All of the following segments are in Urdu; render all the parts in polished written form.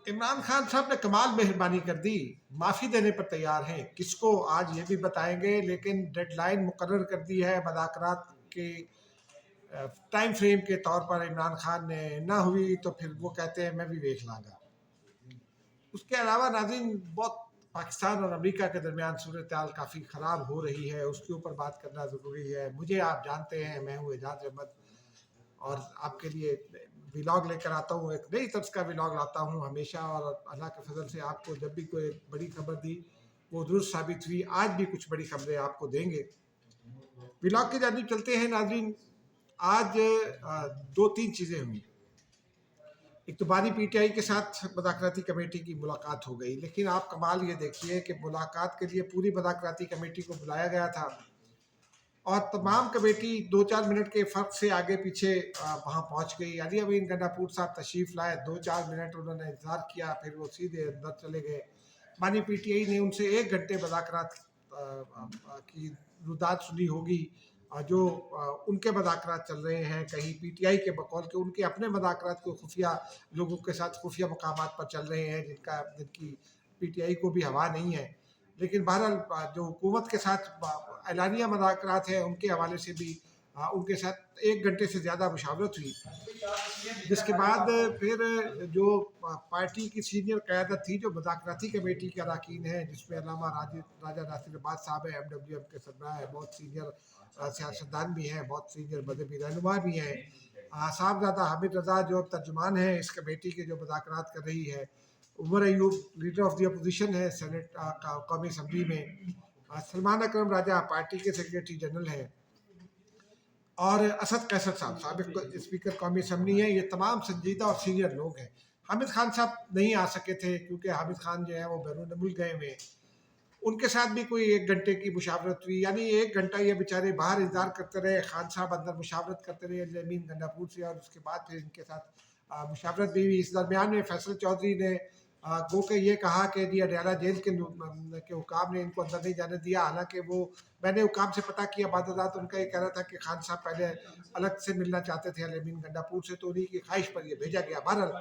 عمران خان صاحب نے کمال مہربانی کر دی، معافی دینے پر تیار ہیں، کس کو آج یہ بھی بتائیں گے، لیکن ڈیڈ لائن مقرر کر دی ہے مذاکرات کے ٹائم فریم کے طور پر۔ عمران خان نے نہ ہوئی تو پھر وہ کہتے ہیں میں بھی دیکھ لاں گا۔ اس کے علاوہ ناظرین، بہت پاکستان اور امریکہ کے درمیان صورتحال کافی خراب ہو رہی ہے، اس کے اوپر بات کرنا ضروری ہے۔ مجھے آپ جانتے ہیں، میں ہوں اعجاز احمد، اور آپ کے لیے ولاگ لے کر آتا ہوں، ایک نئی طرز کا ولاگ لاتا ہوں ہمیشہ، اور اللہ کے فضل سے آپ کو جب بھی کوئی بڑی خبر دی وہ درست ثابت ہوئی۔ آج بھی کچھ بڑی خبریں آپ کو دیں گے۔ ولاگ کی جانب چلتے ہیں ناظرین۔ آج دو تین چیزیں ہوئی۔ ایک تو بانی پی ٹی آئی کے ساتھ مذاکراتی کمیٹی کی ملاقات ہو گئی، لیکن آپ کمال یہ دیکھیے کہ ملاقات کے لیے پوری مذاکراتی کمیٹی کو بلایا گیا تھا، اور تمام کمیٹی 2-4 منٹ کے فرق سے آگے پیچھے وہاں پہنچ گئی۔ علی امین گنڈاپور صاحب تشریف لائے، 2-4 منٹ انہوں نے انتظار کیا، پھر وہ سیدھے اندر چلے گئے۔ بانی پی ٹی آئی نے ان سے 1 گھنٹے مذاکرات کی رداد سنی ہوگی، جو ان کے مذاکرات چل رہے ہیں، کہیں پی ٹی آئی کے بقول کے ان کے اپنے مذاکرات کو خفیہ لوگوں کے ساتھ خفیہ مقامات پر چل رہے ہیں، جن کی پی ٹی آئی کو بھی ہوا نہیں ہے۔ لیکن بہرحال جو حکومت کے ساتھ اعلانیہ مذاکرات ہیں، ان کے حوالے سے بھی ان کے ساتھ 1 گھنٹے سے زیادہ مشاورت ہوئی، جس کے بعد پھر جو پارٹی کی سینئر قیادت تھی، جو مذاکراتی کمیٹی کے اراکین ہیں، جس میں علامہ راجہ ناصر عباس صاحب ہیں، MWM کے سربراہ ہیں، بہت سینئر سیاستدان بھی ہیں، بہت سینئر مذہبی رہنما بھی ہیں، صاحبزادہ حامد رضا جو ترجمان ہیں اس کمیٹی کے جو مذاکرات کر رہی ہے، Umar Ayub leader of the opposition ہے سینٹ قومی اسمبلی میں، سلمان اکرم راجہ پارٹی کے سیکریٹری جنرل ہیں، اور اسد قیصر صاحب سابق اسپیکر قومی اسمبلی ہیں۔ یہ تمام سنجیدہ اور سینئر لوگ ہیں۔ حامد خان صاحب نہیں آ سکے تھے، کیونکہ حامد خان جو ہے وہ بیرون ملک گئے ہوئے ہیں۔ ان کے ساتھ بھی کوئی 1 گھنٹے کی مشاورت ہوئی، یعنی 1 گھنٹہ یہ بیچارے باہر انتظار کرتے رہے، خان صاحب اندر مشاورت کرتے رہے علی امین گنڈاپور سے، اور اس کے بعد پھر ان کے ساتھ مشاورت بھی ہوئی۔ اس درمیان میں فیصل چودھری نے گو کہ یہ کہا کہ جی اڈیالہ جیل کے حکام نے ان کو اندر نہیں جانے دیا، حالانکہ وہ میں نے حکام سے پتہ کیا، بعد ازاں ان کا یہ کہہ رہا تھا کہ خان صاحب پہلے الگ سے ملنا چاہتے تھے علی امین گنڈاپور سے، تو انہی کی خواہش پر یہ بھیجا گیا۔ بہرحال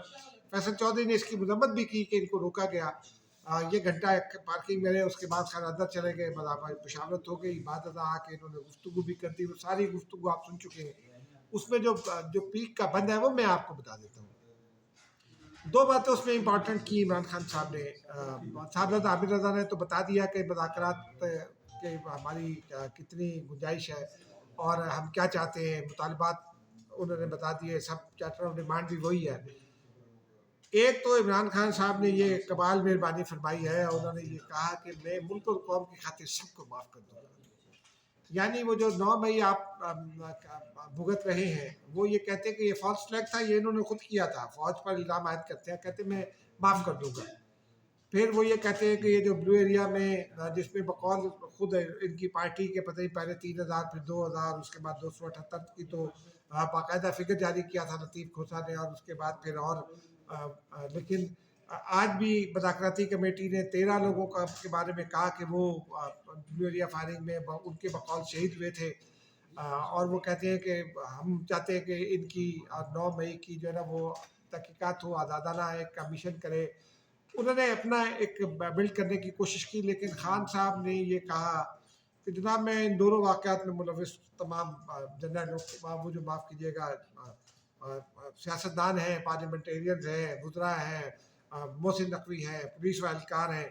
فیصل چودھری نے اس کی مذمت بھی کی کہ ان کو روکا گیا۔ یہ گھنٹہ پارکنگ میں رہے، اس کے بعد خان اندر چلے گئے، مشاورت ہو گئی، بعد ازاں آ کے انہوں نے گفتگو بھی کر دی۔ وہ ساری گفتگو آپ سن چکے ہیں۔ اس میں جو پیک کا بند ہے وہ میں آپ کو بتا دیتا ہوں۔ 2 باتیں اس میں امپورٹنٹ کی عمران خان صاحب نے۔ صاحبزادہ حامد رضا نے تو بتا دیا کہ مذاکرات کے ہماری کتنی گنجائش ہے اور ہم کیا چاہتے ہیں، مطالبات انہوں نے بتا دیے، سب چارٹر آف ڈیمانڈ بھی وہی ہے۔ ایک تو عمران خان صاحب نے یہ کمال مہربانی فرمائی ہے، انہوں نے یہ کہا کہ میں ملک اور قوم کی خاطر سب کو معاف کر دوں گا۔ یعنی وہ جو 9 مئی آپ بھگت رہے ہیں، وہ یہ کہتے ہیں کہ یہ فالس فلیگ تھا، یہ انہوں نے خود کیا تھا، فوج پر الزام عائد کرتے ہیں، کہتے ہیں میں معاف کر دوں گا۔ پھر وہ یہ کہتے ہیں کہ یہ جو بلو ایریا میں، جس میں بقول خود ان کی پارٹی کے پتہ ہی پہلے 3000 پھر 2000 اس کے بعد 278 کی تو باقاعدہ فگر جاری کیا تھا لطیف کھوسہ نے، اور اس کے بعد پھر اور لیکن آج بھی مذاکراتی کمیٹی نے 13 لوگوں کے بارے میں کہا کہ وہ بلو ایریا فائرنگ میں ان کے بقول شہید ہوئے تھے، اور وہ کہتے ہیں کہ ہم چاہتے ہیں کہ ان کی 9 مئی کی جو ہے نا وہ تحقیقات ہو، آزادانہ ایک کمیشن کرے۔ انہوں نے اپنا ایک بلڈ کرنے کی کوشش کی، لیکن خان صاحب نے یہ کہا کہ جناب میں ان دونوں واقعات میں ملوث تمام جنرل لوگ، وہ جو معاف کیجیے گا سیاستدان ہیں، پارلیمنٹیرینز ہیں، وزراء ہیں، محسن نقوی ہیں، پولیس و اہلکار ہیں۔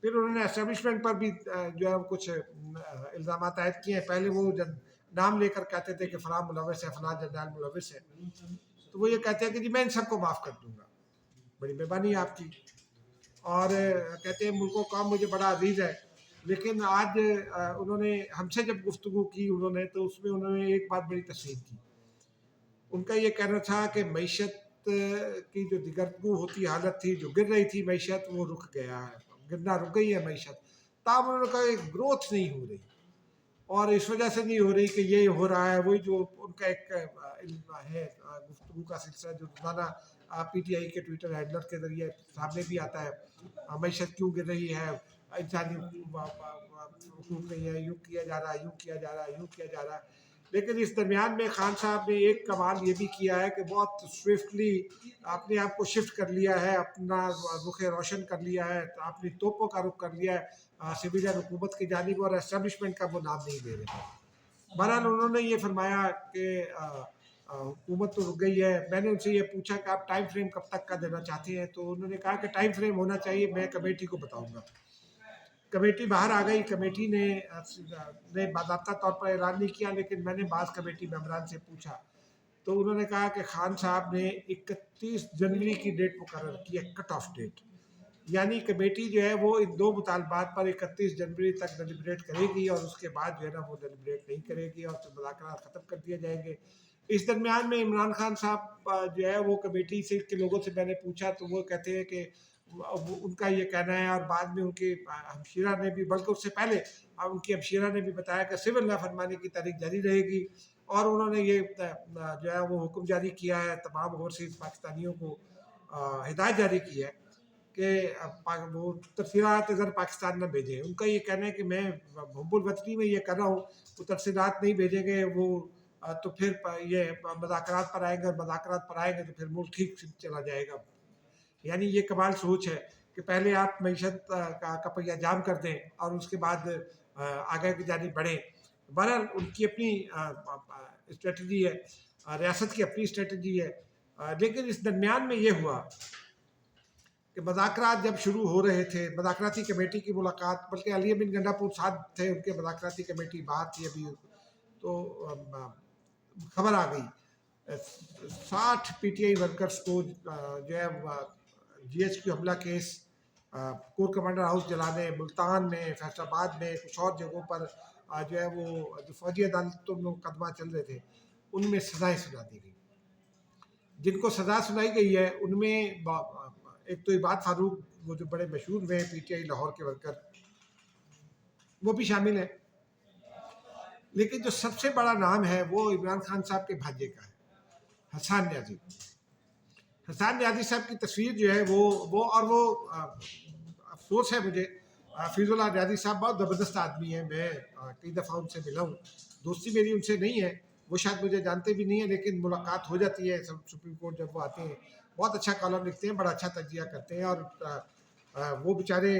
پھر انہوں نے اسٹیبلشمنٹ پر بھی جو ہے کچھ الزامات عائد کیے ہیں۔ پہلے وہ نام لے کر کہتے تھے کہ فلاں ملوث ہے، فلاں جنرل ملوث ہے، تو وہ یہ کہتے ہیں کہ جی میں ان سب کو معاف کر دوں گا، بڑی مہربانی ہے آپ کی، اور کہتے ہیں ملک و قوم مجھے بڑا عزیز ہے۔ لیکن آج انہوں نے ہم سے جب گفتگو کی انہوں نے، تو اس میں انہوں نے ایک بات بڑی تسلیم کی۔ ان کا یہ کہنا تھا کہ معیشت کی جو دگرگوں ہوتی حالت تھی، جو گر رہی تھی معیشت، وہ رک گیا ہے، گرنا رک گئی ہے معیشت۔ تاہم انہوں نے کہا ایک گروتھ نہیں ہو رہی، اور اس وجہ سے نہیں ہو رہی کہ یہ ہو رہا ہے، وہی جو ان کا ایک ہے گفتگو کا سلسلہ جو روزانہ پی ٹی آئی کے ٹویٹر ہینڈلر کے ذریعے سامنے بھی آتا ہے، معیشت کیوں گر رہی ہے، انسانی حقوق نہیں ہے، یوں کیا جا رہا ہے، یوں کیا جا رہا ہے، یوں کیا جا رہا ہے۔ لیکن اس درمیان میں خان صاحب نے ایک کمال یہ بھی کیا ہے کہ بہت سوئفٹلی اپنے آپ کو شفٹ کر لیا ہے، اپنا رخ روشن کر لیا ہے، اپنی توپوں کا رخ کر لیا ہے سویلین حکومت کی جانب، اور اسٹیبلشمنٹ کا وہ نام نہیں لے رہے۔ بہرحال انہوں نے یہ فرمایا کہ حکومت تو رک گئی ہے۔ میں نے ان سے یہ پوچھا کہ آپ ٹائم فریم کب تک کا دینا چاہتے ہیں، تو انہوں نے کہا کہ ٹائم فریم ہونا چاہیے، میں کمیٹی کو بتاؤں گا۔ کمیٹی باہر آ گئی، کمیٹی نے باضابطہ طور پر اعلان نہیں کیا، لیکن میں نے بعض کمیٹی ممبران سے پوچھا تو انہوں نے کہا کہ خان صاحب نے 31 جنوری کی ڈیٹ مقرر کی ہے، کٹ آف ڈیٹ، یعنی کمیٹی جو ہے وہ ان دو مطالبات پر 31 جنوری تک ڈیلیبریٹ کرے گی، اور اس کے بعد جو ہے نا وہ ڈیلیبریٹ نہیں کرے گی اور پھر مذاکرات ختم کر دیے جائیں گے۔ اس درمیان میں عمران خان صاحب جو ہے وہ کمیٹی سے کے لوگوں سے میں نے پوچھا تو وہ کہتے ہیں کہ ان کا یہ کہنا ہے، اور بعد میں ان کی ہمشیرہ نے بھی، بلکہ اس سے پہلے ان کی ہمشیرہ نے بھی بتایا کہ سول نافرمانی کی تاریخ جاری رہے گی، اور انہوں نے یہ جو ہے وہ حکم جاری کیا ہے، تمام اوورسیز پاکستانیوں کو ہدایت جاری کی ہے کہ وہ تفصیلات اگر پاکستان نہ بھیجیں۔ ان کا یہ کہنا ہے کہ میں حب الوطنی میں یہ کر رہا ہوں، وہ تفصیلات نہیں بھیجیں گے وہ تو پھر یہ مذاکرات پر آئیں گے، اور مذاکرات پر آئیں گے تو پھر ملک ٹھیک چلا جائے گا۔ یعنی یہ کمال سوچ ہے کہ پہلے آپ معیشت کا پہیہ جام کر دیں اور اس کے بعد آگے کی جانب بڑھیں۔ بہرحال ان کی اپنی اسٹریٹجی ہے، ریاست کی اپنی اسٹریٹجی ہے، لیکن اس درمیان میں یہ ہوا کہ مذاکرات جب شروع ہو رہے تھے، مذاکراتی کمیٹی کی ملاقات، بلکہ علی بن گنڈا پور ساتھ تھے ان کے، مذاکراتی کمیٹی باہر تھی ابھی، تو خبر آ گئی 60 پی ٹی آئی ورکرز کو جو ہے جی ایچ کیو حملہ کیس، کور کمانڈر ہاؤس جلانے، ملتان میں، فیصل آباد میں، کچھ اور جگہوں پر جو ہے وہ جو فوجی عدالتوں میں مقدمہ چل رہے تھے ان میں سزائیں سنا دی گئی۔ جن کو سزا سنائی گئی ہے ان میں ایک تو عباد فاروق، وہ جو بڑے مشہور ہوئے پی ٹی آئی لاہور کے ورکر، وہ بھی شامل ہیں، لیکن جو سب سے بڑا نام ہے وہ عمران خان صاحب کے بھانجے کا ہے، حسان نیازی۔ حسان نیازی صاحب کی تصویر جو ہے وہ افسوس ہے مجھے، فیض اللہ نیازی صاحب بہت زبردست آدمی ہیں، میں کئی دفعہ ان سے ملا ہوں، دوستی میری ان سے نہیں ہے، وہ شاید مجھے جانتے بھی نہیں ہیں، لیکن ملاقات ہو جاتی ہے سپریم کورٹ جب وہ آتے ہیں۔ بہت اچھا کالم لکھتے ہیں، بڑا اچھا تجزیہ کرتے ہیں، اور وہ بیچارے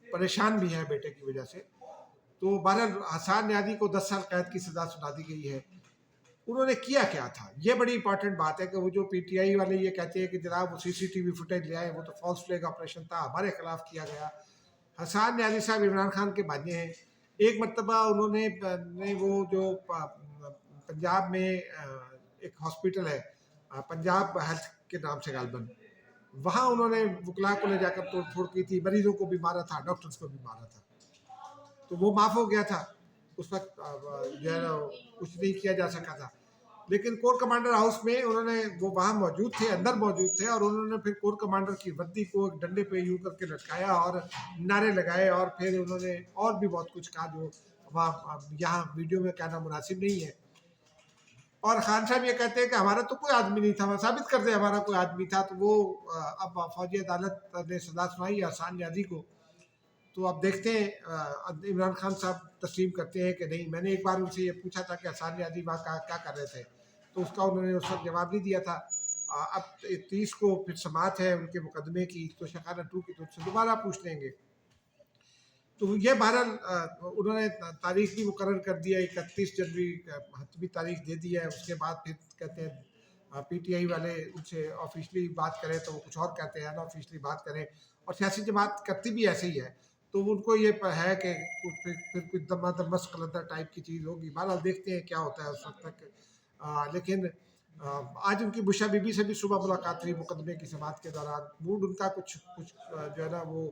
پریشان بھی ہیں بیٹے کی وجہ سے۔ تو بہرحال حسان نیازی کو 10 سال قید کی سزا سنا دی گئی ہے۔ انہوں نے کیا کیا تھا، یہ بڑی امپورٹنٹ بات ہے کہ وہ جو پی ٹی آئی والے یہ کہتے ہیں کہ جناب وہ سی سی ٹی وی فوٹیج لے آئے، وہ تو فالس فلیگ آپریشن تھا، ہمارے خلاف کیا گیا۔ حسان نیازی صاحب عمران خان کے بھانجے ہیں۔ ایک مرتبہ انہوں نے وہ جو پنجاب میں ایک ہاسپٹل ہے پنجاب ہیلتھ کے نام سے غالباً، وہاں انہوں نے وکلا کو لے جا کر توڑ پھوڑ کی تھی، مریضوں کو بھی مارا تھا، ڈاکٹرز کو بھی مارا تھا، تو وہ معاف ہو گیا تھا اس وقت، جو ہے کچھ نہیں کیا جا سکا تھا۔ لیکن کور کمانڈر ہاؤس میں انہوں نے، وہ وہاں موجود تھے، اندر موجود تھے، اور انہوں نے پھر کور کمانڈر کی وردی کو ایک ڈنڈے پہ یوں کر کے لٹکایا اور نعرے لگائے، اور پھر انہوں نے اور بھی بہت کچھ کہا جو وہاں یہاں ویڈیو میں کہنا مناسب نہیں ہے۔ اور خان صاحب یہ کہتے ہیں کہ ہمارا تو کوئی آدمی نہیں تھا، وہ ثابت کر دیں ہمارا کوئی آدمی تھا، تو وہ اب فوجی عدالت نے سزا سنائی حسان نیازی کو۔ تو اب دیکھتے ہیں عمران خان صاحب تسلیم کرتے ہیں کہ نہیں۔ میں نے ایک بار ان سے یہ پوچھا تھا کہ حسان نیازی وہاں کیا کر رہے تھے، تو اس کا انہوں نے اس وقت جواب نہیں دیا تھا۔ اب 30 کو پھر سماعت ہے ان کے مقدمے کی، تو شخانہ 2 کی، تو ان سے دوبارہ پوچھ لیں گے۔ تو یہ بہرحال انہوں نے تاریخ بھی مقرر کر دیا، 31 جنوری حتمی تاریخ دے دی ہے۔ اس کے بعد پھر کہتے ہیں پی ٹی آئی والے ان سے آفیشلی بات کریں تو وہ کچھ اور کہتے ہیں، نا آفیشلی بات کریں، اور سیاسی جماعت کرتی بھی ایسے ہی ہے، تو ان کو یہ ہے کہ پھر کچھ دمس قلندر ٹائپ کی چیز ہوگی۔ بہرحال دیکھتے ہیں کیا ہوتا ہے اس وقت تک۔ لیکن آج ان کی بشا بی بی سے بھی صبح ملاقات ہوئی مقدمے کی سماعت کے دوران، موڈ ان کا کچھ جو ہے نا وہ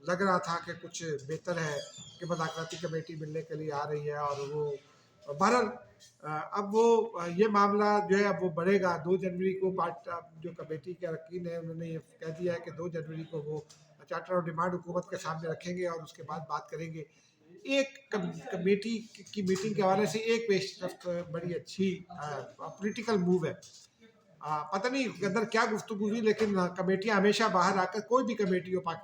لگ رہا تھا کہ کچھ بہتر ہے، کہ مذاکراتی کمیٹی ملنے کے لیے آ رہی ہے، اور وہ بہرحال اب وہ یہ معاملہ جو ہے اب وہ بڑھے گا۔ 2 جنوری کو جو کمیٹی کے ارکین ہیں انہوں نے یہ کہہ دیا ہے کہ 2 جنوری کو وہ چارٹر آف ڈیمانڈ حکومت کے سامنے رکھیں گے، اور اس کے بعد بات کریں گے۔ ایک کمیٹی کی میٹنگ کے حوالے سے ایک پیش رفت بڑی اچھی پولیٹیکل موو ہے، پتہ نہیں اندر کیا گفتگو ہوئی، لیکن کمیٹیاں ہمیشہ باہر آ کر، کوئی بھی کمیٹی ہو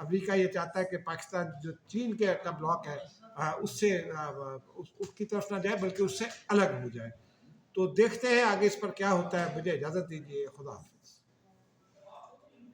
امریکہ یہ چاہتا ہے کہ پاکستان جو چین کے کا بلاک ہے اس سے اس کی طرف نہ جائے بلکہ اس سے الگ ہو جائے. تو دیکھتے ہیں آگے اس پر کیا ہوتا ہے. مجھے اجازت دیجیے. خدا حافظ.